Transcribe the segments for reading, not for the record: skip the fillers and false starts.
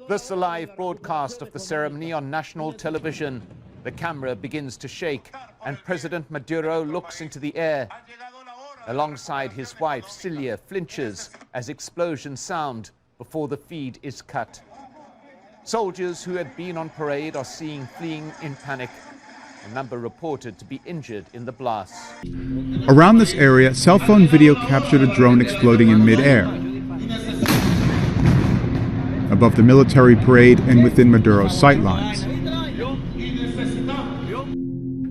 This a live broadcast of the ceremony on national television. The camera begins to shake and President Maduro looks into the air. Alongside his wife, Celia flinches as explosions sound before the feed is cut. Soldiers who had been on parade are seen fleeing in panic. A number reported to be injured in the blasts. Around this area, cell phone video captured a drone exploding in mid-air above the military parade and within Maduro's sightlines.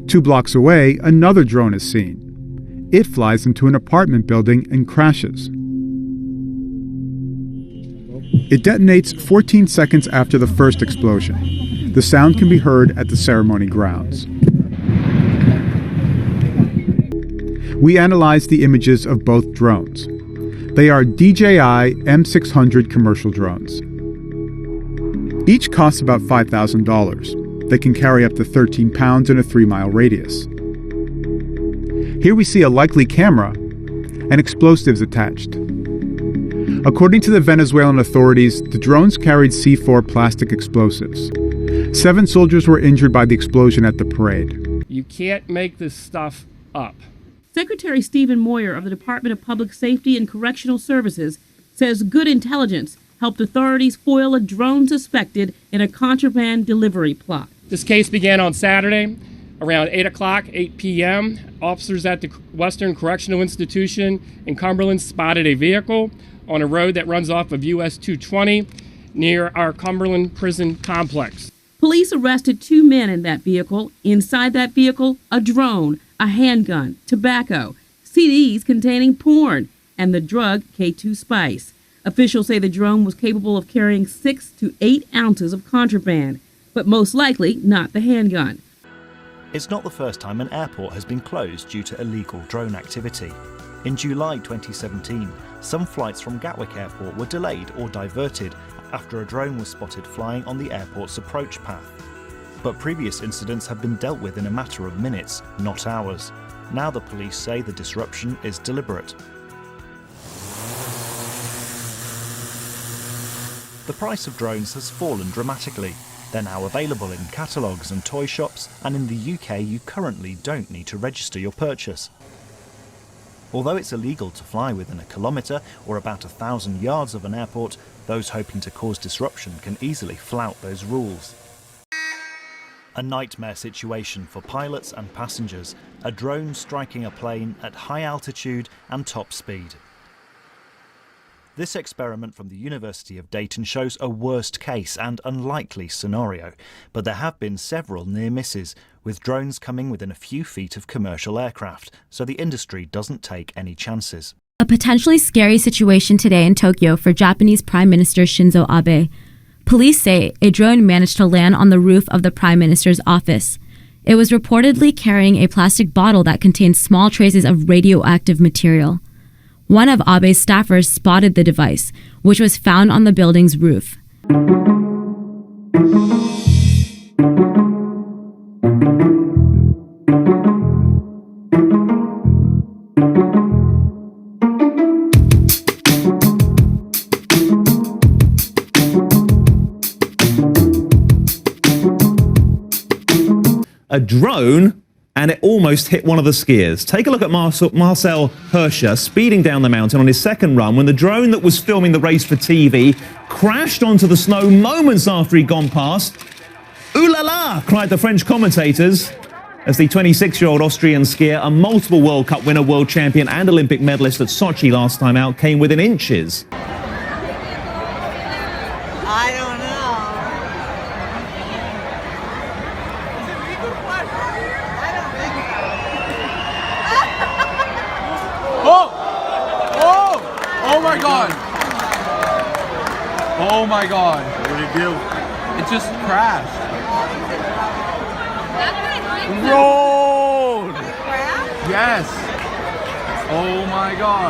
2 blocks away, another drone is seen. It flies into an apartment building and crashes. It detonates 14 seconds after the first explosion. The sound can be heard at the ceremony grounds. We analyzed the images of both drones. They are DJI M600 commercial drones. Each costs about $5,000. They can carry up to 13 pounds in a 3-mile radius. Here we see a likely camera and explosives attached. According to the Venezuelan authorities, the drones carried C4 plastic explosives. 7 soldiers were injured by the explosion at the parade. You can't make this stuff up. Secretary Stephen Moyer of the Department of Public Safety and Correctional Services says good intelligence helped authorities foil a drone suspected in a contraband delivery plot. This case began on Saturday around 8 p.m. Officers at the Western Correctional Institution in Cumberland spotted a vehicle on a road that runs off of US 220 near our Cumberland prison complex. Police arrested 2 men in that vehicle. Inside that vehicle, a drone, a handgun, tobacco, CDs containing porn, and the drug K2 Spice. Officials say the drone was capable of carrying 6 to 8 ounces of contraband, but most likely not the handgun. It's not the first time an airport has been closed due to illegal drone activity. In July 2017, some flights from Gatwick Airport were delayed or diverted after a drone was spotted flying on the airport's approach path. But previous incidents have been dealt with in a matter of minutes, not hours. Now the police say the disruption is deliberate. The price of drones has fallen dramatically. They're now available in catalogues and toy shops, and in the UK you currently don't need to register your purchase. Although it's illegal to fly within a kilometre or about 1,000 yards of an airport, those hoping to cause disruption can easily flout those rules. A nightmare situation for pilots and passengers, a drone striking a plane at high altitude and top speed. This experiment from the University of Dayton shows a worst case and unlikely scenario, but there have been several near misses, with drones coming within a few feet of commercial aircraft, so the industry doesn't take any chances. A potentially scary situation today in Tokyo for Japanese Prime Minister Shinzo Abe. Police say a drone managed to land on the roof of the Prime Minister's office. It was reportedly carrying a plastic bottle that contained small traces of radioactive material. One of Abe's staffers spotted the device, which was found on the building's roof. A drone, and it almost hit one of the skiers. Take a look at Marcel Hirscher speeding down the mountain on his second run when the drone that was filming the race for TV crashed onto the snow moments after he'd gone past. Ooh la la, cried the French commentators, as the 26-year-old Austrian skier, a multiple World Cup winner, world champion and Olympic medalist at Sochi last time out, came within inches. I don't know. Oh my God! Oh my God! What did it do? It just crashed. Rolled! Yes! Oh my God!